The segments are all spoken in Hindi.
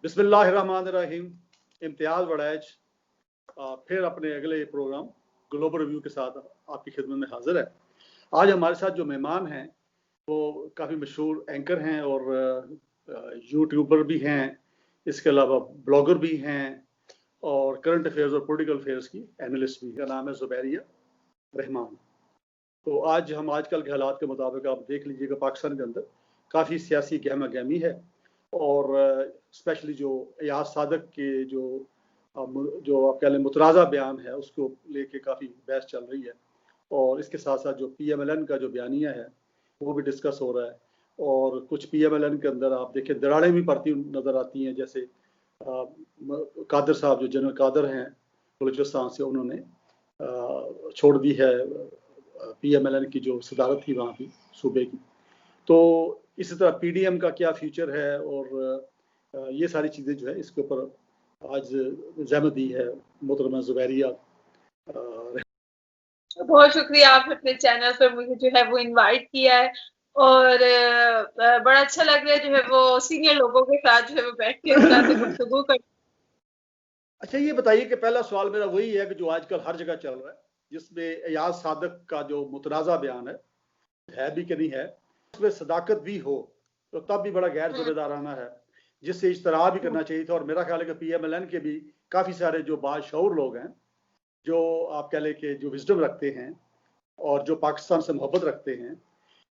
बिस्मिल्लाहिर्रहमानिर्रहीम। इम्तियाज़ वड़ैच फिर अपने अगले प्रोग्राम ग्लोबल रिव्यू के साथ आपकी खिदमत में हाजिर है। आज हमारे साथ जो मेहमान हैं वो काफ़ी मशहूर एंकर हैं और यूट्यूबर भी हैं, इसके अलावा ब्लॉगर भी हैं और करंट अफेयर्स और पॉलिटिकल अफेयर्स की एनालिस्ट भी। का नाम है ज़ुबैरिया रहमान। तो आज हम आजकल के हालात के मुताबिक आप देख लीजिएगा पाकिस्तान के अंदर काफ़ी सियासी गहमा गहमी है और स्पेशली जो एयाज सादक के जो आप कह लें मुतराज़ा बयान है उसको लेके काफ़ी बहस चल रही है और इसके साथ साथ जो PMLN का जो बयानिया है वो भी डिस्कस हो रहा है और कुछ PMLN के अंदर आप देखें दरारें भी पड़ती नज़र आती हैं। जैसे कादर साहब जो जनरल कादर हैं बलूचिस्तान से, उन्होंने छोड़ दी है PMLN की जो सदारत थी वहाँ की सूबे की। तो इसी तरह PDM का क्या फ्यूचर है और ये सारी चीज़ें जो है इसके ऊपर आज ज़हमत दी है मोहतरमा ज़ुबैरिया। बहुत शुक्रिया, आप अपने चैनल पर मुझे जो है वो इनवाइट किया है और बड़ा अच्छा लग रहा है जो है वो सीनियर लोगों के साथ जो है वो बैठ के इस तरह से गुफ्तगू कर। अच्छा, ये बताइए कि पहला सवाल मेरा वही है कि जो आजकल हर जगह चल रहा है जिसमें एयाज सादक का जो मुतनाज़ा बयान है भी कि नहीं है, उसमें सदाकत भी हो तो तब भी बड़ा गैर ज़िम्मेदाराना है जिससे इज्तराह भी करना चाहिए था। और मेरा ख्याल है कि PMLN के भी काफ़ी सारे जो बाशऊर लोग हैं जो आप कह लें कि जो विजडम रखते हैं और जो पाकिस्तान से मोहब्बत रखते हैं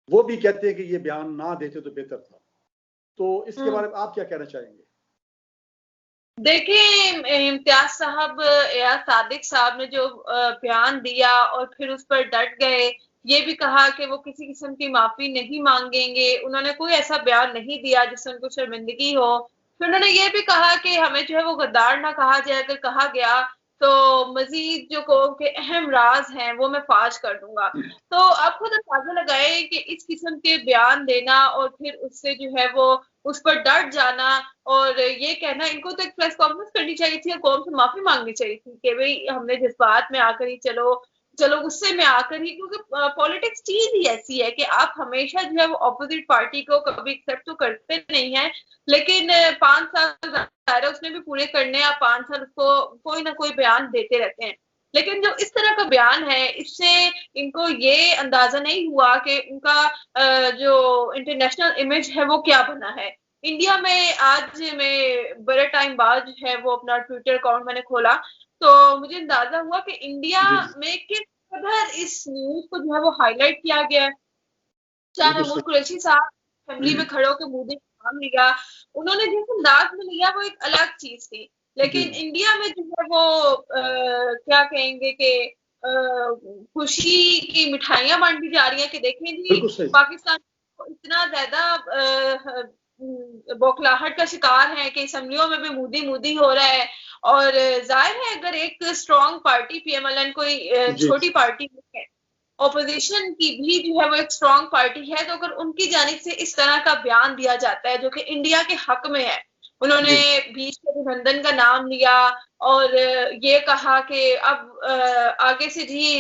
वो भी कहते हैं कि ये बयान ना देते तो बेहतर था। तो इसके बारे में आप क्या कहना चाहेंगे? देखिए इम्तियाज साहब, एयाज सादिक साहब ने जो बयान दिया और फिर उस पर डट गए, ये भी कहा कि वो किसी किस्म की माफी नहीं मांगेंगे। उन्होंने कोई ऐसा बयान नहीं दिया जिससे उनको शर्मिंदगी हो। फिर उन्होंने ये भी कहा कि हमें जो है वो गद्दार ना कहा जाए, अगर कहा गया तो मजीद जो कौम के अहम राज हैं वो मैं फाश कर दूंगा। तो आप खुद अंदाजा लगाए कि इस किस्म के बयान देना और फिर उससे जो है वो उस पर डट जाना और ये कहना, इनको तो एक प्रेस कॉन्फ्रेंस करनी चाहिए थी और कौम से माफी मांगनी चाहिए थी कि भाई हमने जज्बात में आकर ही चलो गुस्से में आकर ही, क्योंकि पॉलिटिक्स चीज ही ऐसी है कि आप हमेशा जो है वो ऑपोजिट पार्टी को कभी एक्सेप्ट तो करते नहीं है, लेकिन 5 साल दायरा उसने भी पूरे करने, आप 5 साल उसको कोई ना कोई बयान देते रहते हैं। लेकिन जो इस तरह का बयान है इससे इनको ये अंदाजा नहीं हुआ कि उनका जो इंटरनेशनल इमेज है वो क्या बना है। इंडिया में आज मैं बड़े टाइम बाद जो है वो अपना ट्विटर अकाउंट मैंने खोला तो मुझे अंदाजा हुआ कि इंडिया में किस कदर इस न्यूज को जो है वो हाईलाइट किया गया है। शाह महमूद कुरैशी साहब असेंबली में खड़े होकर मोदी का नाम लिया, उन्होंने जिस अंदाज में लिया वो एक अलग चीज थी। लेकिन इंडिया में जो है वो क्या कहेंगे कि खुशी की मिठाइयां बांटी जा रही हैं कि देखें जी पाकिस्तान इतना ज्यादा बौखलाहट का शिकार है कि असेंबलियों में भी मोदी हो रहा है। और जाहिर है अगर एक स्ट्रॉन्ग पार्टी PMLN कोई छोटी पार्टी है, ऑपोजिशन की भी जो है वो एक स्ट्रॉन्ग पार्टी है, तो अगर उनकी जानिब से इस तरह का बयान दिया जाता है जो कि इंडिया के हक में है, उन्होंने बीच के अभिनंदन का नाम लिया और ये कहा कि अब आगे से जी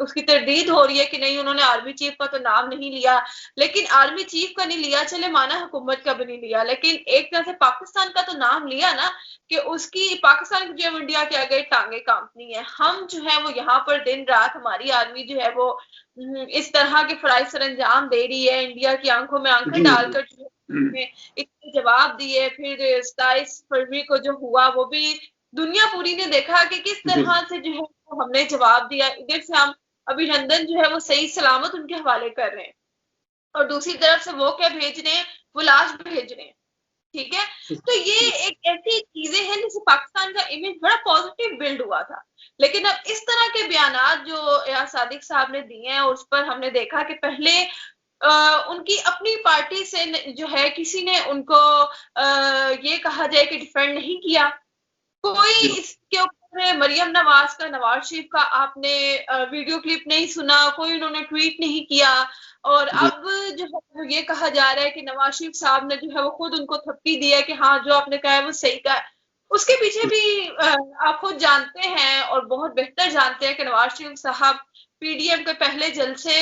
उसकी तरदीद हो रही है कि नहीं, उन्होंने आर्मी चीफ का तो नाम नहीं लिया, लेकिन आर्मी चीफ का नहीं लिया, चले माना हुकूमत का भी नहीं लिया, लेकिन एक तरह से पाकिस्तान का तो नाम लिया ना कि उसकी पाकिस्तान की जो इंडिया के आगे टांगे कांपनी है। हम जो है वो यहाँ पर दिन रात हमारी आर्मी जो है वो इस तरह के फराइज सर अंजाम दे रही है, इंडिया की आंखों में आंखें डालकर इतने जवाब दिए। फिर 27 फरवरी को जो हुआ वो भी दुनिया पूरी ने देखा कि किस तरह से जो है वो हमने जवाब दिया। इधर से हम अभिनंदन जो है वो सही सलामत उनके हवाले कर रहे हैं और दूसरी तरफ से वो क्या भेज रहे हैं, वो लाश भेज रहे हैं। ठीक है, तो ये एक ऐसी चीजें हैं जिससे पाकिस्तान का इमेज बड़ा पॉजिटिव बिल्ड हुआ था। लेकिन अब इस तरह के बयान जो एयाज सादिक साहब ने दिए हैं उस पर हमने देखा कि पहले उनकी अपनी पार्टी से जो है किसी ने उनको ये कहा जाए कि डिफेंड नहीं किया। कोई इसके ऊपर मरियम नवाज का, नवाज शरीफ का आपने वीडियो क्लिप नहीं सुना, कोई उन्होंने ट्वीट नहीं किया। और अब जो है ये कहा जा रहा है कि नवाज शरीफ साहब ने जो है वो खुद उनको थपकी दी है कि हाँ जो आपने कहा है वो सही कहा। उसके पीछे भी आप खुद जानते हैं और बहुत बेहतर जानते हैं कि नवाज शरीफ साहब PDM के पहले जलसे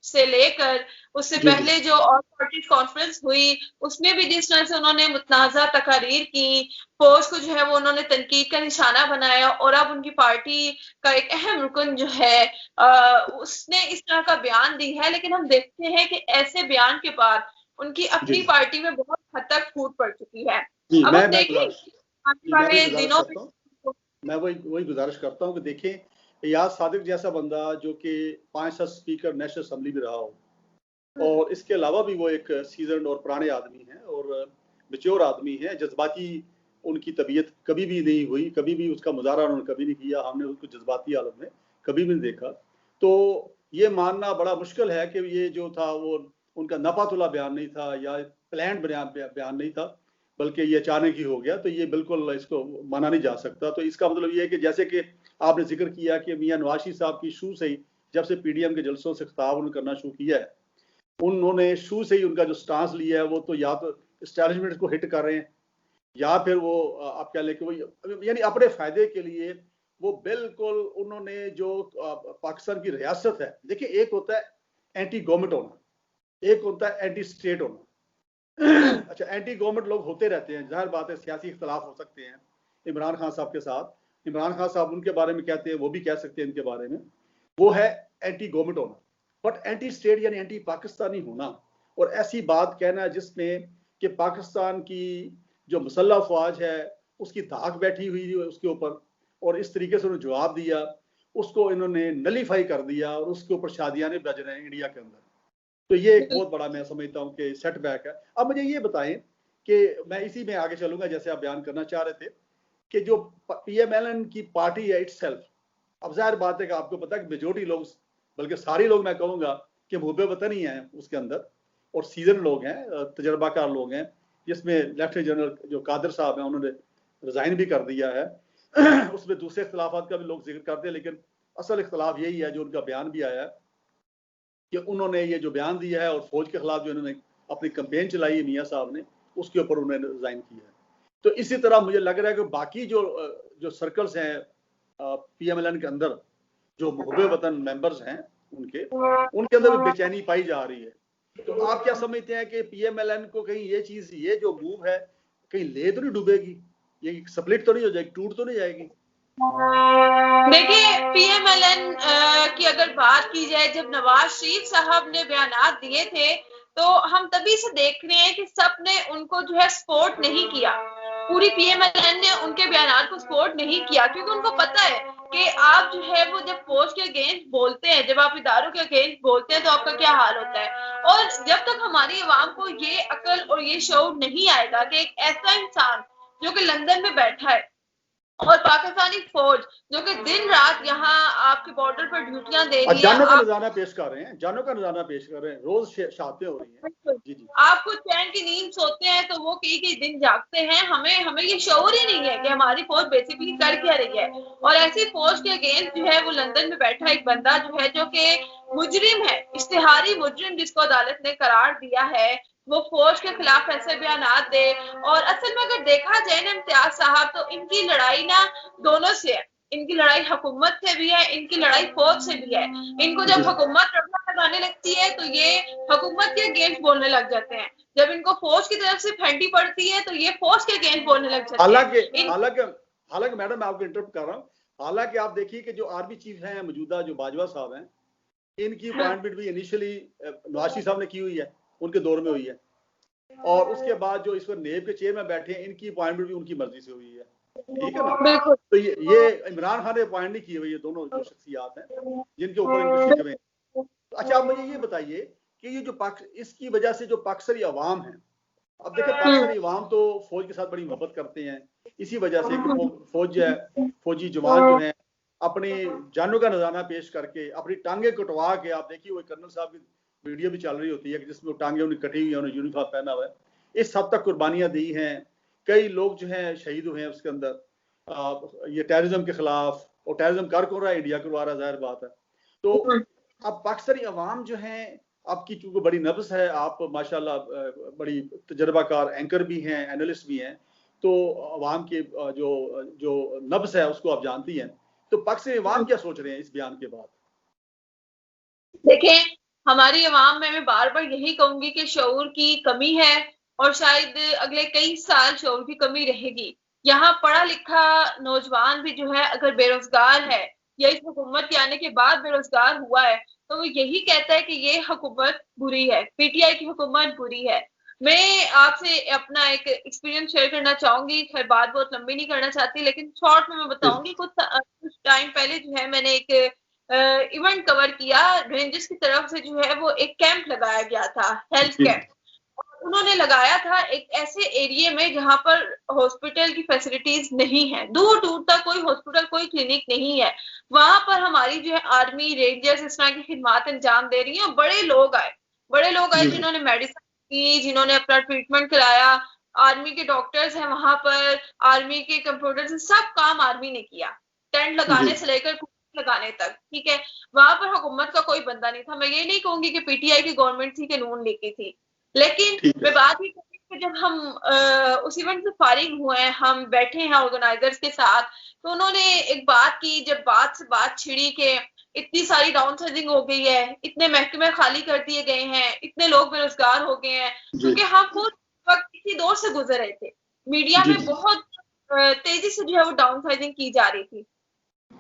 से लेकर उससे पहले जो ऑल पार्टी कॉन्फ्रेंस हुई उसमें भी जिस तरह से उन्होंने मुतनाज़ा तकारीर की, फौज को जो है वो उन्होंने तनकीद का निशाना बनाया और अब उनकी पार्टी का एक अहम रुकन जो है उसने इस तरह का बयान दी है। लेकिन हम देखते हैं कि ऐसे बयान के बाद उनकी अपनी पार्टी में बहुत हद तक फूट पड़ चुकी है। अब हम देखें आने वाले दिनों में मैं वही गुजारिश करता हूँ कि देखें एयाज सादिक जैसा बंदा जो कि 5 साल स्पीकर नेशनल असेंबली में रहा हो और इसके अलावा भी वो एक सीजन और पुराने आदमी हैं और मैच्योर आदमी हैं, जज्बाती उनकी तबीयत कभी भी नहीं हुई, कभी भी उसका मुजाहरा उन्होंने कभी नहीं किया, हमने उसको जज्बाती हालत में कभी भी नहीं देखा। तो ये मानना बड़ा मुश्किल है कि ये जो था वो उनका नपातुला बयान नहीं था या प्लान बयान नहीं था, बल्कि ये अचानक ही हो गया। तो ये बिल्कुल इसको माना नहीं जा सकता। तो इसका मतलब ये है कि जैसे कि आपने जिक्र किया कि मियां नवाज शरीफ साहब की शुरू से ही जब से पीडीएम के जलसों से खिताब उन्होंने करना शुरू किया है, उन्होंने शुरू से ही उनका जो स्टांस लिया है वो तो या तो एस्टैब्लिशमेंट को हिट कर रहे हैं या फिर वो आप क्या लेके वो यानी अपने फायदे के लिए वो बिल्कुल उन्होंने जो पाकिस्तान की रियासत है, देखिए एक होता है एंटी गवर्नमेंट होना, एक होता है एंटी स्टेट होना। अच्छा, एंटी गवर्नमेंट लोग होते रहते हैं, जाहिर बात है सियासी इख्तलाफ हो सकते हैं इमरान खान साहब के साथ, इमरान खान साहब उनके बारे में कहते हैं, वो भी कह सकते हैं इनके बारे में, वो है एंटी गवर्नमेंट होना। बट एंटी स्टेट यानी एंटी पाकिस्तानी होना और ऐसी बात कहना जिसमें कि पाकिस्तान की जो मुसल्लह फौज है उसकी धाक बैठी हुई है उसके ऊपर और इस तरीके से उन्होंने जवाब दिया, उसको इन्होंने नलीफाई कर दिया और उसके ऊपर शादियां बज रहे हैं इंडिया के अंदर। तो ये एक बहुत बड़ा मैं समझता हूँ कि सेटबैक है। अब मुझे ये बताएं कि मैं इसी में आगे चलूंगा जैसे आप बयान करना चाह रहे थे कि जो पीएमएलएन की पार्टी है इटसेल्फ, अब जाहिर बात है कि आपको पता है कि मेजोरिटी लोग, बल्कि सारे लोग मैं कहूँगा कि मुहब्बे वतन ही हैं उसके अंदर और सीजन लोग हैं, तजर्बाकार लोग हैं, जिसमें लेफ्टिनेंट जनरल जो कादर साहब हैं उन्होंने रिजाइन भी कर दिया है। उसमें दूसरे इख्तलाफात का भी लोग जिक्र करते हैं, लेकिन असल इख्तलाफ यही है जो उनका बयान भी आया है कि उन्होंने ये जो बयान दिया है और फौज के खिलाफ जो इन्होंने अपनी कैंपेन चलाई है मियाँ साहब ने, उसके ऊपर उन्होंने रिजाइन किया है। तो इसी तरह मुझे लग रहा है कि बाकी जो सर्कल्स हैं पीएमएलएन के अंदर, जो मुहब्बे वतन मेंबर्स हैं उनके अंदर भी बेचैनी पाई जा रही है। तो आप क्या समझते हैं कि पीएमएलएन को कहीं ये चीज, ये जो मूव है कहीं ले तो नहीं डूबेगी, ये स्प्लिट तो नहीं हो जाएगी, टूट तो नहीं जाएगी? देखिए पीएमएलएन की अगर बात की जाए, जब नवाज शरीफ साहब ने बयान दिए थे तो हम तभी से देख रहे हैं कि सब ने उनको जो है सपोर्ट नहीं किया, पूरी पीएमएलएन ने उनके बयान को सपोर्ट नहीं किया, क्योंकि उनको पता है कि आप जो है वो जब फौज के अगेंस्ट बोलते हैं, जब आप इदारों के अगेंस्ट बोलते हैं तो आपका क्या हाल होता है। और जब तक हमारी आवाम को ये अकल और ये शऊर नहीं आएगा कि एक ऐसा इंसान जो कि लंदन में बैठा है और पाकिस्तानी फौज जो कि दिन रात यहाँ आपके बॉर्डर पर ड्यूटियां दे रही है, जानों का नजारा पेश कर रहे हैं, जानों का नजारा पेश कर रहे हैं, रोज शहादतें हो रही हैं। जी जी, आपको चैन की नींद सोते हैं तो वो कई दिन जागते हैं। हमें ये शऊर ही नहीं है कि हमारी फौज बेसिकली कर क्या रही है। और ऐसी फौज के अगेंस्ट जो है वो लंदन में बैठा एक बंदा जो है, जो कि मुजरिम है, इश्तिहारी मुजरिम जिसको अदालत ने करार दिया है, वो फौज के खिलाफ ऐसे बयान दे। और असल में अगर देखा जाए ना इम्तियाज साहब, तो इनकी लड़ाई ना दोनों से है, इनकी लड़ाई हुकूमत से भी है, इनकी लड़ाई फौज से भी है। इनको जब हुकूमत लगाने लगती है तो ये हुकूमत के अगेंस्ट बोलने लग जाते हैं, जब इनको फौज की तरफ से फेंटी पड़ती है तो ये फौज के अगेंस्ट बोलने लग जाते हैं। हालांकि मैडम मैं आपको इंटरप्ट कर रहा हूँ, हालांकि आप देखिए कि जो आर्मी चीफ हैं मौजूदा जो बाजवा साहब हैं, इनकी अपॉइंटमेंट भी इनिशियली नवाज शरीफ साहब ने की हुई है, उनके दौर में हुई है, और उसके बाद जो इस वक्त नेब के चेयर में बैठे हैं इनकी अपॉइंटमेंट भी उनकी मर्जी से हुई है, ठीक है ना। तो ये इमरान खान ने अपॉइंट नहीं की हुई, ये दोनों जो शख्सियात हैं जिनके ऊपर इनकी शिकवें। अच्छा, आप मुझे ये बताइए कि ये जो इसकी वजह से जो पाकिस्तानी अवाम है, अब देखिए पाकिस्तानी अवाम तो फौज के साथ बड़ी मोहब्बत करते हैं, इसी वजह से कि फौज है, फौजी जवान जो हैं अपनी जानों का नजारा पेश करके अपनी टांगे कटवा के, आप देखिए वो कर्नल साहब की वीडियो भी चल रही होती है कि जिसमें टांगे उन्हें कटी हुई है, उन्हें यूनिफॉर्म पहना हुआ है, इस हद तक कुर्बानियां दी हैं, कई लोग जो हैं शहीद हुए हैं उसके अंदर। ये टेररिज्म के खिलाफ, और टेररिज्म कर कौन रहा है, इंडिया करवा रहा है, जाहिर बात है। तो अब पाकिस्तानी अवाम जो है, आपकी चूंकि बड़ी नब्ज है, आप माशाल्लाह बड़ी तजर्बाकार एंकर भी हैं, एनालिस्ट भी हैं, तो अवाम के जो नब्ज है उसको आप जानती हैं, तो पाकिस्तानी अवाम क्या सोच रहे हैं इस बयान के बाद? देखें, हमारी अवाम में मैं बार बार यही कहूंगी कि शऊर की कमी है और शायद अगले कई साल शऊर की कमी रहेगी। यहाँ पढ़ा लिखा नौजवान भी जो है अगर बेरोजगार है या इस हुकूमत के आने के बाद बेरोजगार हुआ है तो वो यही कहता है कि ये हुकूमत बुरी है, पीटीआई की हुकूमत बुरी है। मैं आपसे अपना एक एक्सपीरियंस शेयर करना चाहूंगी, खैर बात बहुत लंबी नहीं करना चाहती लेकिन शॉर्ट में मैं बताऊंगी। कुछ टाइम पहले जो है मैंने एक इवेंट कवर किया, रेंजर्स की तरफ से जो है वो एक कैंप लगाया गया था, हेल्थ कैंप। उन्होंने लगाया था एक ऐसे एरिया में जहां पर हॉस्पिटल की फैसिलिटीज नहीं है, दूर दूर तक कोई हॉस्पिटल कोई क्लिनिक नहीं है। वहां पर हमारी जो है आर्मी रेंजर्स इस तरह की खिदमत अंजाम दे रही है। बड़े लोग आए जिन्होंने मेडिसिन की, जिन्होंने अपना ट्रीटमेंट कराया। आर्मी के डॉक्टर्स हैं वहां पर, आर्मी के कंप्यूटर से सब काम आर्मी ने किया, टेंट लगाने से लेकर लगाने तक, ठीक है। वहां पर हुकूमत का कोई बंदा नहीं था। मैं ये नहीं कहूंगी कि पीटीआई की गवर्नमेंट थी कि नून लीग की थी, लेकिन मैं बात ही करूंगी कि जब हम उस इवेंट से फारिग हुए हैं, हम बैठे हैं ऑर्गेनाइजर्स के साथ, तो उन्होंने एक बात की, जब बात से बात छिड़ी के इतनी सारी डाउनसाइजिंग हो गई है, इतने महकमे खाली कर दिए गए हैं, इतने लोग बेरोजगार हो गए हैं, क्योंकि हम खुद वक्त इसी दौर से गुजर रहे थे। मीडिया में बहुत तेजी से जो है वो डाउनसाइजिंग की जा रही थी।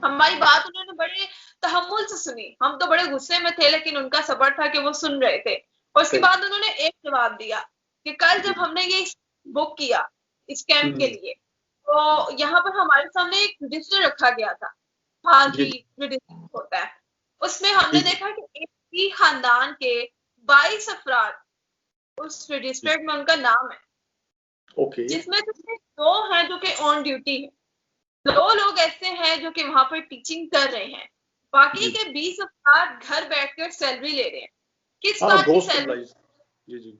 हमारी बात उन्होंने बड़े तहम्मुल से सुनी, हम तो बड़े गुस्से में थे लेकिन उनका सब्र था कि वो सुन रहे थे। और उसके बाद उन्होंने एक जवाब दिया कि कल जब हमने ये बुक किया इस कैंप के लिए, तो यहाँ पर हमारे सामने एक रजिस्टर रखा गया था, भागी रजिस्टर होता है, उसमें हमने देखा कि एक ही खानदान के 22 अफराद उस रजिस्टर में उनका नाम है, जिसमें से 2 हैं जो कि ऑन ड्यूटी है, 2 लोग ऐसे हैं जो कि वहां पर टीचिंग कर रहे हैं, बाकी के 20 अफराद घर बैठकर सैलरी ले रहे हैं। किस बात की सैलरी?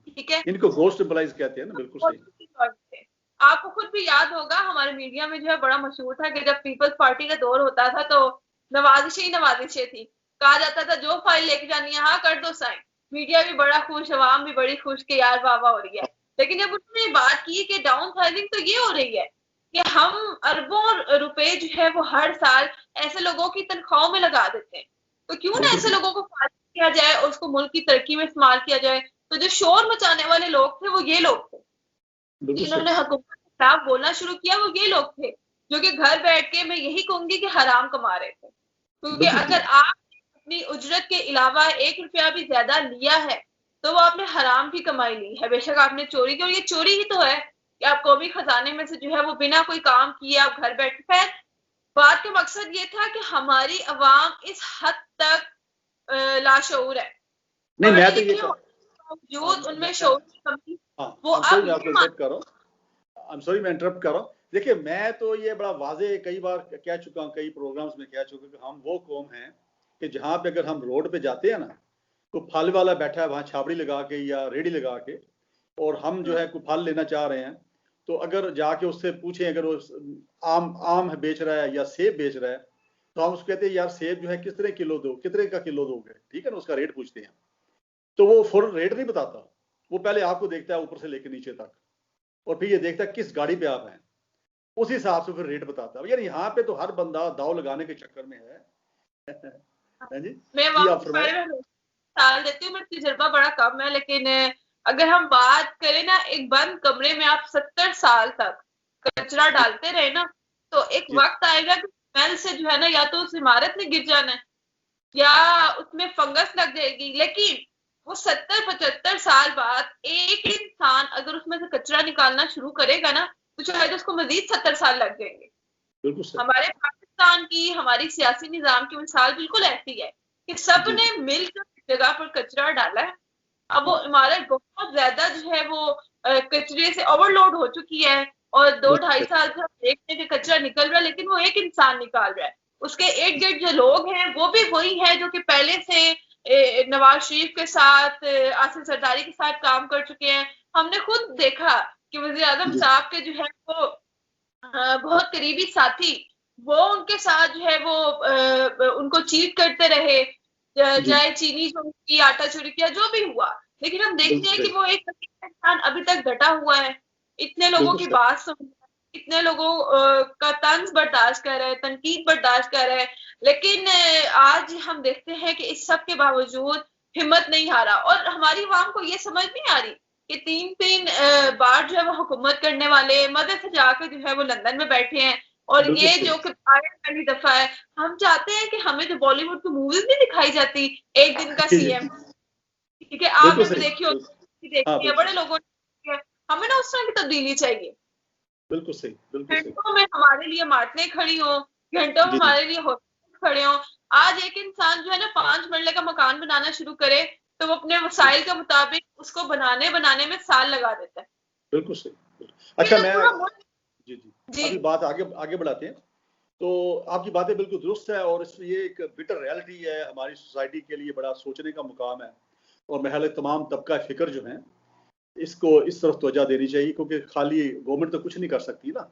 ठीक है, इनको गोस्ट एम्प्लॉइज कहते हैं ना, बिल्कुल सही। आपको खुद भी याद होगा हमारे मीडिया में जो है बड़ा मशहूर था कि जब पीपल्स पार्टी का दौर होता था तो नवाजिशें थी, कहा जाता था जो फाइल लेके जानी है हाँ कर दो साइन। मीडिया भी बड़ा खुश, अवाम भी बड़ी खुश कि यार वाह वाह हो रही है। लेकिन जब उन्होंने बात की कि डाउन साइजिंग तो ये हो रही है कि हम अरबों रुपए जो है वो हर साल ऐसे लोगों की तनख्वाहों में लगा देते हैं, तो क्यों ना ऐसे लोगों को फायदा किया जाए और उसको मुल्क की तरक्की में इस्तेमाल किया जाए। तो जो शोर मचाने वाले लोग थे वो ये लोग थे, जिन्होंने हुकूमत के खिलाफ बोलना शुरू किया वो ये लोग थे, जो कि घर बैठ के मैं यही कहूंगी कि हराम कमा रहे थे। क्योंकि अगर आप अपनी उजरत के अलावा 1 रुपया भी ज्यादा लिया है तो वो आपने हराम की कमाई ली है, बेशक आपने चोरी की, और ये चोरी ही तो है कि आप कौमी खजाने में से जो है वो बिना कोई काम किए आप घर बैठे। खैर बात का मकसद ये था कि हमारी अवाम इस हद तक लाशऊर है, नहीं मैं तो ये बावजूद उनमें शऊर की कमी वो अब सॉरी मैं इंटरप्ट कर रहा हूँ। देखिए मैं तो ये बड़ा वाजे कई बार कह चुका हूँ, कई प्रोग्राम्स में कह चुका कि हम वो कौम हैं कि जहाँ पे अगर हम रोड पे जाते हैं ना तो फल वाला बैठा है वहाँ छाबड़ी लगा के या रेडी लगा के, और हम जो है कोई फल लेना चाह रहे हैं तो अगर जाके उससे पूछें अगर वो आम बेच रहा है या सेब बेच रहा है तो हम उसको कहते हैं यार सेब जो है कितने का किलो दोगे, ठीक है ना, उसका रेट पूछते हैं तो वो फौरन रेट नहीं बताता, वो पहले आपको देखता है ऊपर से लेकर नीचे तक और फिर ये देखता है किस गाड़ी पे आप हैं, उस हिसाब से फिर रेट बताता है। यार यहाँ पे तो हर बंदा दाव लगाने के चक्कर में है जी। मैं साल देती हूँ, मेरा तजुर्बा बड़ा कम है, लेकिन अगर हम बात करें ना एक बंद कमरे में आप 70 साल तक कचरा डालते रहे ना तो एक वक्त आएगा कि स्मेल से जो है ना या तो उस इमारत में गिर जाना है या उसमें फंगस लग जाएगी, लेकिन वो 70-75 साल बाद एक इंसान अगर उसमें से कचरा निकालना शुरू करेगा ना तो शायद उसको मजीद 70 साल लग जाएंगे। हमारे पाकिस्तान की हमारी सियासी निजाम की मिसाल बिल्कुल ऐसी है कि सबने मिलकर जगह पर कचरा डाला है। अब वो इमारत बहुत ज्यादा जो है वो कचरे से ओवरलोड हो चुकी है और 2-2.5 साल से देखने के कचरा निकल रहा है, लेकिन वो एक इंसान निकाल रहा है, उसके इर्द गिर्द जो लोग हैं वो भी वही है जो कि पहले से नवाज शरीफ के साथ आसिफ जरदारी के साथ काम कर चुके हैं। हमने खुद देखा कि वज़ीर आज़म साहब के जो है वो बहुत करीबी साथी वो उनके साथ जो है वो उनको चीट करते रहे, चाहे चीनी चोरी की, आटा चोरी किया, जो भी हुआ, लेकिन हम देखते हैं कि वो एक इंसान अभी तक डटा हुआ है, इतने लोगों की बात सुन, इतने लोगों का तंज बर्दाश्त कर रहा है, तनकीद बर्दाश्त कर रहा है, लेकिन आज हम देखते हैं कि इस सब के बावजूद हिम्मत नहीं हारा। और हमारी अवाम को ये समझ नहीं आ रही कि 3-3 बार जो है वो हुकूमत करने वाले मदद से जाकर जो है वो लंदन में बैठे हैं, और बिल्कुल ये सही। जो कि पहली दफा है। हम चाहते हैं कि हमें जो बॉलीवुड की मूवीज नहीं दिखाई जाती, एक दिन का जी जी, सीएम, ठीक है, बिल्कुल आपने भी सही। देखी होगी, हाँ देखी है, बिल्कुल, बड़े लोगों ने देखी है। हमें ना उस तरह की तब्दीली चाहिए। बिल्कुल सही, बिल्कुल सही। घंटों में हमारे लिए मार्चें खड़ी हो, घंटों में जी जी, हमारे लिए हॉस्पिटल खड़े हो। आज एक इंसान जो है ना 5 मरले का मकान बनाना शुरू करे तो वो अपने वसाइल के मुताबिक उसको बनाने बनाने में साल लगा देता है। बिल्कुल सही। ये अच्छा जो मैं, पूरा मुल्क। जी जी, जी। अभी बात आगे आगे बढ़ाते हैं। तो आपकी बातें बिल्कुल दुरुस्त है, और ये एक बिटर रियलिटी है हमारी सोसाइटी के लिए, बड़ा सोचने का मुकाम है। और महल तमाम तबका फिक्र जो है इसको इस तरफ तवज्जो देनी चाहिए, क्योंकि खाली गवर्नमेंट तो कुछ नहीं कर सकती ना।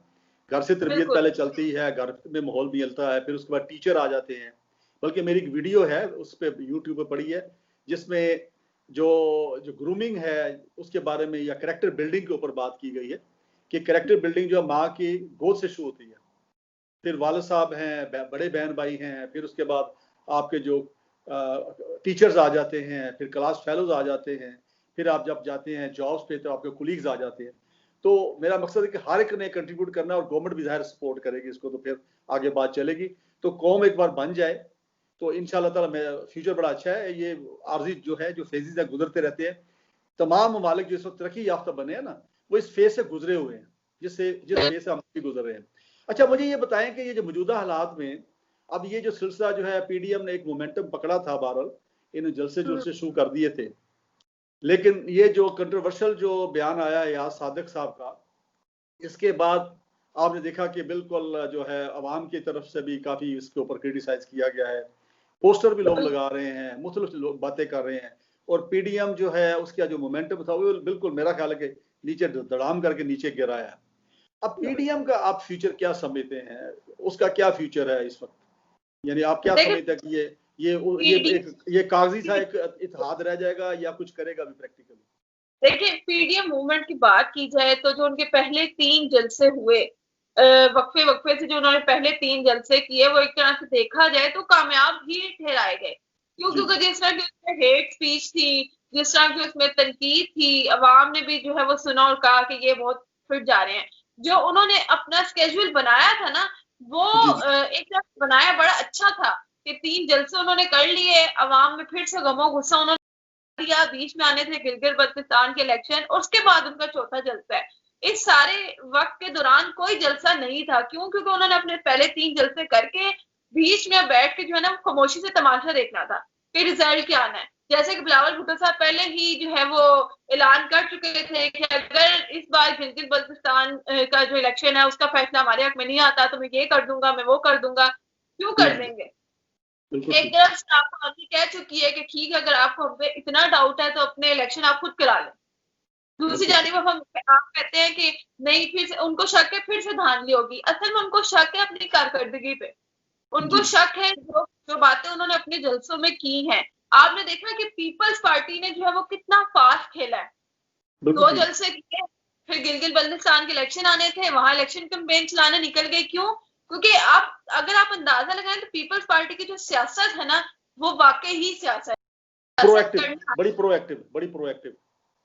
घर से तरबियत बिल्कुल पहले चलती है, घर में माहौल भी मिलता है, फिर उसके बाद टीचर आ जाते हैं। बल्कि मेरी एक वीडियो है उस पर यूट्यूब पर पड़ी है, जिसमें जो जो ग्रूमिंग है उसके बारे में या करेक्टर बिल्डिंग के ऊपर बात की गई है कि करेक्टर बिल्डिंग जो माँ की गोद से शुरू होती है, फिर वालिद साहब हैं, बड़े बहन भाई हैं, फिर उसके बाद आपके जो टीचर्स आ जाते हैं, फिर क्लास फेलोज आ जाते हैं, फिर आप जब जाते हैं जॉब्स पे तो आपके कुलीग्स आ जाते हैं। तो मेरा मकसद है कि हर एक ने कंट्रीब्यूट करना, और गवर्नमेंट भी ज़ाहिर सपोर्ट करेगी इसको, तो फिर आगे बात चलेगी। तो कौम एक बार बन जाए तो इंशाल्लाह ताला फ्यूचर बड़ा अच्छा है। ये आर्जी जो है, जो फेजेस है गुजरते रहते हैं। तमाम ममालिक जो इस वक्त तरक्की याफ्ता बने हैं ना, वो इस फेज से गुजरे हुए हैं, जिस फेज से हम भी गुजर रहे हैं। अच्छा मुझे ये बताएं कि ये जो मौजूदा हालात में अब ये जो सिलसिला जो है, पीडीएम ने एक मोमेंटम पकड़ा था, बहरहाल इन जलसे जुलसे शुरू कर दिए थे, लेकिन ये जो कंट्रोवर्शियल जो बयान आया है यार सादिक साहब का, इसके बाद आपने देखा कि बिल्कुल जो है अवाम की तरफ से भी काफ़ी इसके ऊपर क्रिटिसाइज किया गया है, पोस्टर भी लोग लगा रहे हैं, मुख्तलिफ लोग बातें कर रहे हैं, और पीडीएम जो है उसका जो मोमेंटम था वो बिल्कुल मेरा ख्याल है कि नीचे धड़ाम करके नीचे गिरा है। अब पीडीएम का आप फ्यूचर क्या समझते हैं, उसका क्या फ्यूचर है इस वक्त? यानी आप क्या देखिए समझते हैं कि ये पीडी ये कागजी सा एक इत्तेहाद रह जाएगा या कुछ करेगा भी प्रैक्टिकली? देखिए पीडीएम मूवमेंट की बात की जाए तो जो उनके पहले 3 जलसे हुए, वक्फे वक्फे से जो उन्होंने पहले 3 जलसे किए, वो एक तरह से देखा जाए तो कामयाब ही ठहराए गए। क्यों? जी क्योंकि जिस तरह की उसमें हेट स्पीच थी, जिस तरह की उसमें तनकीद थी, अवाम ने भी जो है वो सुना और कहा कि ये बहुत फिट जा रहे हैं। जो उन्होंने अपना स्केड्यूल बनाया था ना, वो जी जी, एक तरह से बनाया बड़ा अच्छा था कि 3 जलसे उन्होंने कर लिए, अवाम में फिर से गमो गुस्सा उन्होंने दिया, बीच में आने थे गिलगित बल्तिस्तान के इलेक्शन, और उसके बाद उनका चौथा जलसा है। इस सारे वक्त के दौरान कोई जलसा नहीं था। क्यों? क्योंकि उन्होंने अपने पहले 3 जलसे करके बीच में बैठ के जो है ना खामोशी से तमाशा देखना था कि रिजल्ट क्या आना है। जैसे कि बिलावल भुट्टो साहब पहले ही जो है वो ऐलान कर चुके थे कि अगर इस बार गिलगित बल्तिस्तान का जो इलेक्शन है उसका फैसला हमारे हक में नहीं आता तो मैं ये कर दूंगा, मैं वो कर दूंगा। क्यों जी कर जी, देंगे? बिल्कुल एक ठीक। तरफ से आपको आर्मी कह चुकी है कि ठीक है, अगर आपको हम पे इतना डाउट है तो अपने इलेक्शन आप खुद करा लें। दूसरी बिल्कुल ठीक। जानिब हम आप कहते हैं कि नहीं, फिर से उनको शक है, फिर से धांधली होगी। असल में उनको शक है अपनी कारकर्दगी पे। जी उनको शक है जो जो बातें उन्होंने अपने जलसों में की हैं। आपने देखा कि पीपल्स पार्टी ने जो है वो कितना फास्ट खेला है। बिल्कुल 2 ठीक। जलसे किए, फिर गिलगित बल्तिस्तान के इलेक्शन आने थे, वहां इलेक्शन कैंपेन चलाने निकल गए। क्यों? क्योंकि आप अगर आप अंदाजा लगाएं तो पीपल्स पार्टी की जो सियासत है ना, वो वाकई ही सियासत प्रोएक्टिव, करना। बड़ी प्रोएक्टिव, बड़ी प्रोएक्टिव।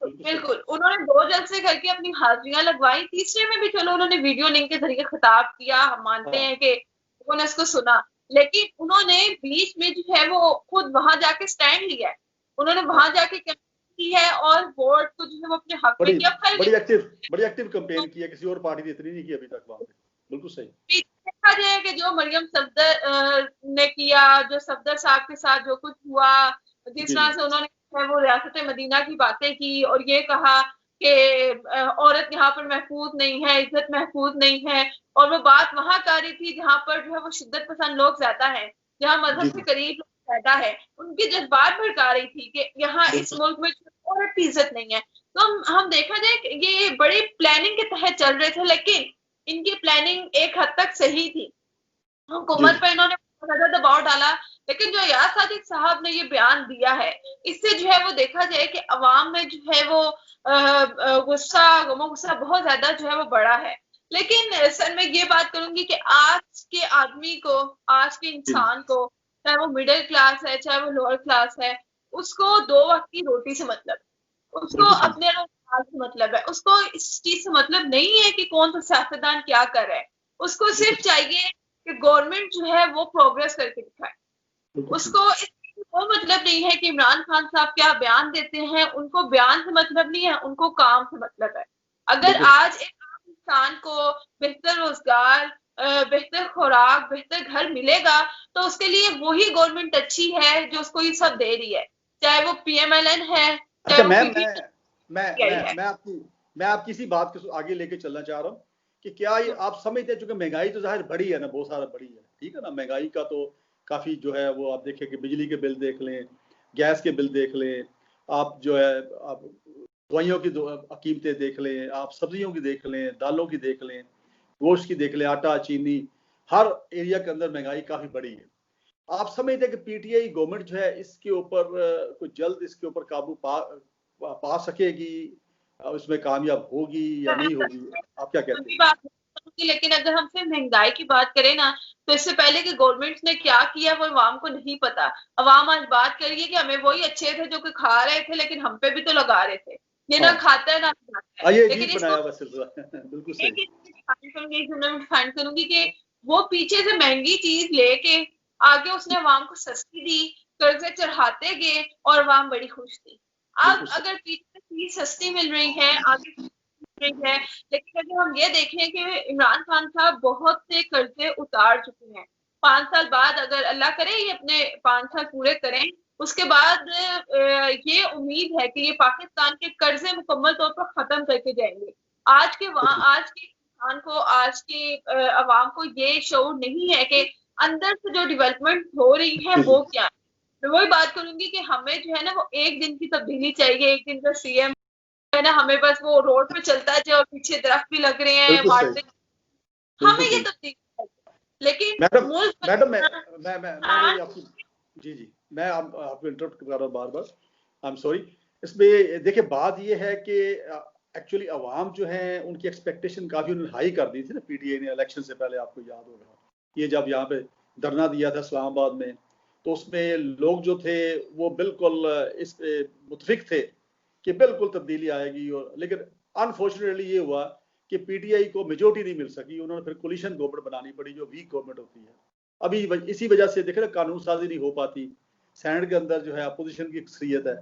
बिल्कुल सही। बिल्कुल, उन्होंने 2 जलसे करके अपनी हाजिरियां लगवाई। तीसरे में भी चलो उन्होंने वीडियो लिंक के जरिए खिताब किया, हम मानते हाँ हैं कि उन्होंने इसको सुना, लेकिन उन्होंने बीच में जो है वो खुद वहां जाके स्टैंड लिया है। उन्होंने हाँ, वहां जाके कैंपेन की है और वोट को जो है वो अपने हक में बड़ी किया। फिर बड़ी एक्टिव कंपेन की है, किसी और पार्टी ने इतनी नहीं की अभी तक वहां पे। बिल्कुल सही। देखा जाए कि जो मरियम सफदर ने किया, जो सफदर साहब के साथ जो कुछ हुआ, जिस जी तरह जी, से उन्होंने वो रियासत मदीना की बातें की और ये कहा कि औरत यहाँ पर महफूज नहीं है, इज्जत महफूज नहीं है, और वो बात वहां कर रही थी जहां पर जो है वो शिद्दत पसंद लोग ज्यादा हैं, जहां मजहब जी के जी, करीब लोग ज्यादा है, उनके जज्बात भड़का रही थी कि यहाँ इस बिल्कुल। मुल्क में औरत की इज्जत नहीं है। तो हम देखा जाए कि ये बड़ी प्लानिंग के तहत चल रहे थे, लेकिन इनकी प्लानिंग एक हद तक सही थी। जी हुकूमत जी, पर इन्होंने बहुत ज्यादा दबाव डाला, लेकिन जो याद सादिक साहब ने ये बयान दिया है, इससे जो है वो देखा जाए कि अवाम में जो है वो गुस्सा, गमो गुस्सा बहुत ज्यादा जो है वो बड़ा है। लेकिन सर मैं ये बात करूंगी कि आज के आदमी को, आज के जी जी, इंसान को, चाहे वो मिडिल क्लास है चाहे वो लोअर क्लास है, उसको 2 वक्त की रोटी से मतलब, उसको अपने रोजगार से मतलब है, उसको इस चीज से मतलब नहीं है कि कौन सा सियासतदान क्या कर रहा है। उसको सिर्फ चाहिए कि गवर्नमेंट जो है वो प्रोग्रेस करके दिखाए। उसको वो मतलब नहीं है कि इमरान खान साहब क्या बयान देते हैं, उनको बयान से मतलब नहीं है, उनको काम से मतलब है। अगर आज एक आम इंसान को बेहतर रोजगार, बेहतर खुराक, बेहतर घर मिलेगा तो उसके लिए वही गवर्नमेंट अच्छी है जो उसको ये सब दे रही है, चाहे वो PMLN है। अच्छा, मैं आपकी इसी बात को आगे लेके चलना चाह रहा हूँ कि क्या ये आप समझते हैं, चूंकि महंगाई तो जाहिर बढ़ी है ना, बहुत सारा बढ़ी है, ठीक है ना, महंगाई का तो काफी जो है वो आप देखें कि बिजली के बिल देख लें, गैस के बिल देख लें, आप जो है आप दवाइयों की कीमतें देख लें, आप सब्जियों की देख लें, दालों की देख लें, गोश्त की देख लें, आटा चीनी, हर एरिया के अंदर महंगाई काफी बढ़ी है। आप समझते हैं कि पीटीआई गवर्नमेंट जो है इसके ऊपर कुछ जल्द इसके ऊपर काबू पा सकेगी, उसमें कामयाब होगी या नहीं होगी? आप क्या कहते हैं? लेकिन अगर हम सिर्फ महंगाई की बात करें ना, तो इससे पहले कि गवर्नमेंट ने क्या किया वो अवाम को नहीं पता। अवाम आज बात करिए कि हमें वही अच्छे थे जो कि खा रहे थे, लेकिन हम पे भी तो लगा रहे थे। ये ना खाता है ना खाता है। लेकिन फाइंड करूंगी कि वो पीछे से महंगी चीज लेके आगे उसने अवाम को सस्ती दी, कर्जे चढ़ाते गए और अवाम बड़ी खुश थी। अब अगर पीछे चीज सस्ती मिल रही है, आगे है, लेकिन अगर हम ये देखें कि इमरान खान साहब बहुत से कर्जे उतार चुके हैं, 5 साल बाद अगर अल्लाह करे ये अपने 5 साल पूरे करें, उसके बाद ये उम्मीद है कि ये पाकिस्तान के कर्जे मुकम्मल तौर पर खत्म करके जाएंगे। आज के इंसान को, आज के अवाम को ये शऊर नहीं है कि अंदर से जो डेवलपमेंट हो रही है वो क्या है। मैं वही बात करूंगी कि हमें जो है ना वो एक दिन की तब्दीली चाहिए, एक दिन का CM है ना, हमें बस वो रोड पे चलता जाए और पीछे दरख्त भी लग रहे हैं, हमें ये तब्दीली चाहिए। लेकिन मैडम मैं आपकी जी मैं आपको इंटरप्ट कर रहा हूँ बार-बार, आई एम सॉरी। इसमें देखिए बात ये है कि एक्चुअली अवाम जो है उनकी एक्सपेक्टेशन काफी उन्होंने हाई कर दी थी ना पीटीआई ने इलेक्शन से पहले, आपको याद होगा ये जब यहाँ पे धरना दिया था इस्लामाबाद में, तो उसमें लोग जो थे वो बिल्कुल इस पे मुतफिक थे कि बिल्कुल तब्दीली आएगी। और लेकिन अनफॉर्चुनेटली ये हुआ कि पीटीआई को मेजोरिटी नहीं मिल सकी, उन्होंने फिर कोलिशन गवर्नमेंट बनानी पड़ी जो वीक गवर्नमेंट होती है। अभी इसी वजह से देखे ना कानून साजी नहीं हो पाती, सैनेट के अंदर जो है अपोजिशन की अक्सरियत है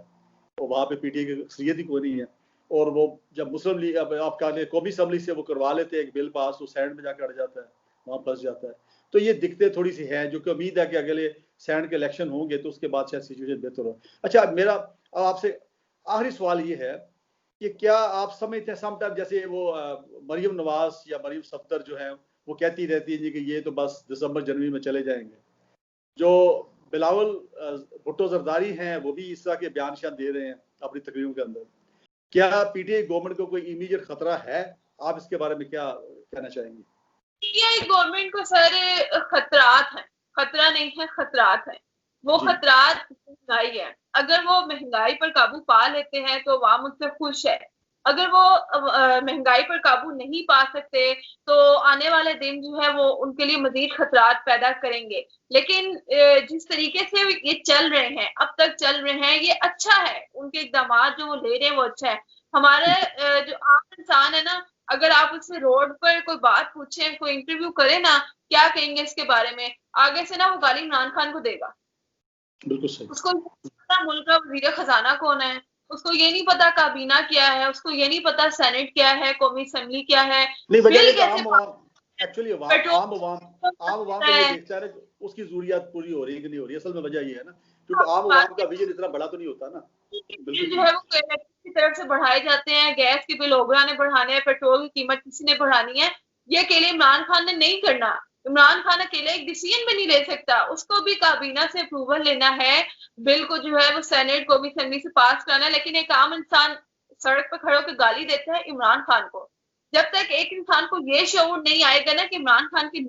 और वहाँ पे पीटीआई की अक्सरियत ही कोई नहीं है। और वो जब मुस्लिम लीग आपका कौमी असम्बली से वो करवा लेते हैं एक बिल पास, तो सैनेट में जाकर अड़ जाता है, वहाँ फंस जाता है। तो ये दिक्कतें थोड़ी सी हैं, जो कि उम्मीद है कि अगले सैनेट के इलेक्शन होंगे तो उसके बाद शायद सिचुएशन बेहतर हो। अच्छा, मेरा आपसे आखिरी सवाल ये है कि क्या आप समझते हैं समटाइम जैसे वो मरियम नवाज या मरियम सफ्दर जो है वो कहती रहती है कि ये तो बस दिसंबर जनवरी में चले जाएंगे, जो बिलावल भुट्टो जरदारी हैं वो भी इस तरह के बयान शायद दे रहे हैं अपनी तकरीरों के अंदर, क्या पीटीआई गवर्नमेंट को कोई इमीडिएट खतरा है? आप इसके बारे में क्या कहना चाहेंगे? पीटीआई गवर्नमेंट को सारे खतरात हैं, खतरा नहीं है, खतरात हैं। वो खतरात महंगाई है, अगर वो महंगाई पर काबू पा लेते हैं तो अवाम उससे खुश है। अगर वो महंगाई पर काबू नहीं पा सकते तो आने वाले दिन जो है वो उनके लिए मजीद खतरात पैदा करेंगे। लेकिन जिस तरीके से ये चल रहे हैं, अब तक चल रहे हैं, ये अच्छा है, उनके इकदाम जो वो ले रहे हैं वो अच्छा है। हमारे जो आम इंसान है ना, अगर आप उससे रोड पर कोई बात पूछें, कोई इंटरव्यू करे ना, क्या कहेंगे इसके बारे में, आगे से ना वो गाली इमरान खान को देगा। बिल्कुल सही। उसको पता मुल्क का वजीर खजाना कौन है, उसको ये नहीं पता काबीना क्या है, उसको ये नहीं पता सेनेट क्या है, कौमी असेंबली क्या है। एक्चुअली आम अवाम को ये देखता है उसकी जरूरियात पूरी हो रही है कि नहीं हो रही। असल में वजह ये है ना, क्योंकि आम अवाम का विजन इतना बड़ा तो नहीं होता ना। जो है वो की तरफ से बढ़ाए जाते हैं, गैस के बिल ओगरा ने बढ़ाने हैं, पेट्रोल की कीमत किसी ने बढ़ानी है, ये अकेले इमरान खान ने नहीं करना। इमरान खान अकेले एक डिसीजन भी नहीं ले सकता, उसको भी काबीना से अप्रूवल लेना है, बिल को जो है वो सेनेट को भी असेंबली से पास कराना है। लेकिन एक आम इंसान सड़क पर खड़े होकर गाली देता है इमरान खान को। जब तक एक इंसान को ये शऊर नहीं आएगा ना कि इमरान खान के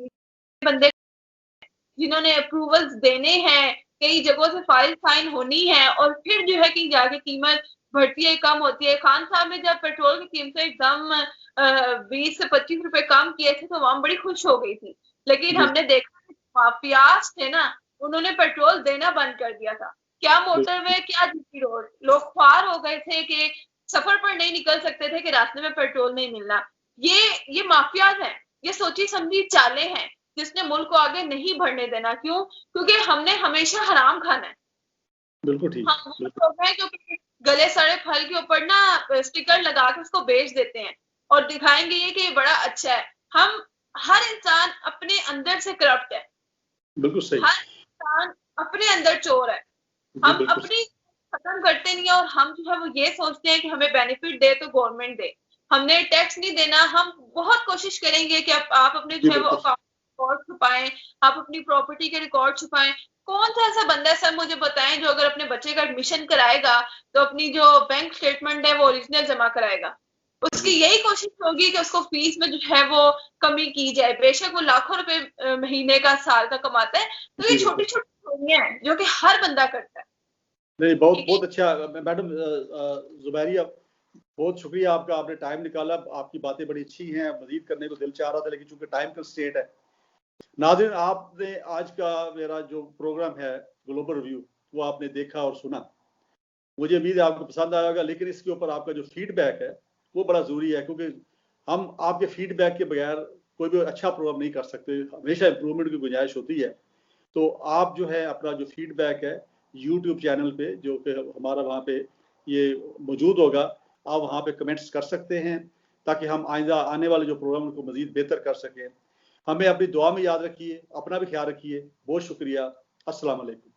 बंदे जिन्होंने अप्रूवल्स देने हैं, कई जगहों से फाइल साइन होनी है और फिर जो है कि जाके कीमत बढ़ती है, कम होती है। खान साहब ने जब पेट्रोल की कीमत एकदम 20 से 25 रुपए कम किए थे तो अवाम बड़ी खुश हो गई थी। लेकिन हमने देखा माफियाज थे ना, उन्होंने पेट्रोल देना बंद कर दिया था। क्या मोटरवे, क्या जीपी रोड। लोग ख्वार हो गए थे कि सफर पर नहीं निकल सकते थे कि रास्ते में पेट्रोल नहीं मिलना। ये माफियाज हैं, ये सोची समझी चालें हैं जिसने मुल्क को आगे नहीं बढ़ने देना। क्यों? क्योंकि हमने हमेशा हराम खाना है। बिल्कुल ठीक। हम वो लोग हैं जो गले सड़े फल के ऊपर ना स्टिकर लगा के उसको बेच देते हैं और दिखाएंगे ये कि ये बड़ा अच्छा है। हम हर इंसान अपने अंदर से करप्ट है, बिल्कुल सही। हर इंसान अपने अंदर चोर है। हम अपनी खत्म करते नहीं है और हम जो है वो ये सोचते हैं कि हमें बेनिफिट दे तो गवर्नमेंट दे, हमने टैक्स नहीं देना। हम बहुत कोशिश करेंगे कि आप अपने जो है वो अकाउंट रिकॉर्ड छुपाएं, आप अपनी प्रॉपर्टी के रिकॉर्ड छुपाएं। कौन सा ऐसा बंदा है सर मुझे बताएं जो अगर अपने बच्चे का एडमिशन कराएगा तो अपनी जो बैंक स्टेटमेंट है वो ओरिजिनल जमा कराएगा। उसकी यही कोशिश होगी कि उसको फीस में जो है वो कमी की जाए, बेशक वो लाखों रुपए महीने का साल का कमाता है। तो ये छोटी छोटी चोरियां हैं जो कि हर बंदा करता है। नहीं, बहुत अच्छा मैडम जुबैरिया, बहुत शुक्रिया आपका, आपने टाइम निकाला, आपकी बातें बड़ी अच्छी हैं, मजीद करने को दिल चाह रहा था लेकिन चूंकि टाइम कंस्ट्रेंट है। नाज़रीन, आपने आज का मेरा जो प्रोग्राम है ग्लोबल रिव्यू वो आपने देखा और सुना, मुझे उम्मीद है आपको पसंद आया होगा। लेकिन इसके ऊपर आपका जो फीडबैक है वो बड़ा ज़रूरी है, क्योंकि हम आपके फीडबैक के बगैर कोई भी अच्छा प्रोग्राम नहीं कर सकते, हमेशा इम्प्रूवमेंट की गुंजाइश होती है। तो आप जो है अपना जो फीडबैक है यूट्यूब चैनल पे, जो कि हमारा वहाँ पे ये मौजूद होगा, आप वहाँ पे कमेंट्स कर सकते हैं ताकि हम आइंदा आने वाले जो प्रोग्राम उनको मजीद बेहतर कर सकें। हमें अपनी दुआ में याद रखिए, अपना भी ख्याल रखिए। बहुत शुक्रिया। अस्सलाम वालेकुम।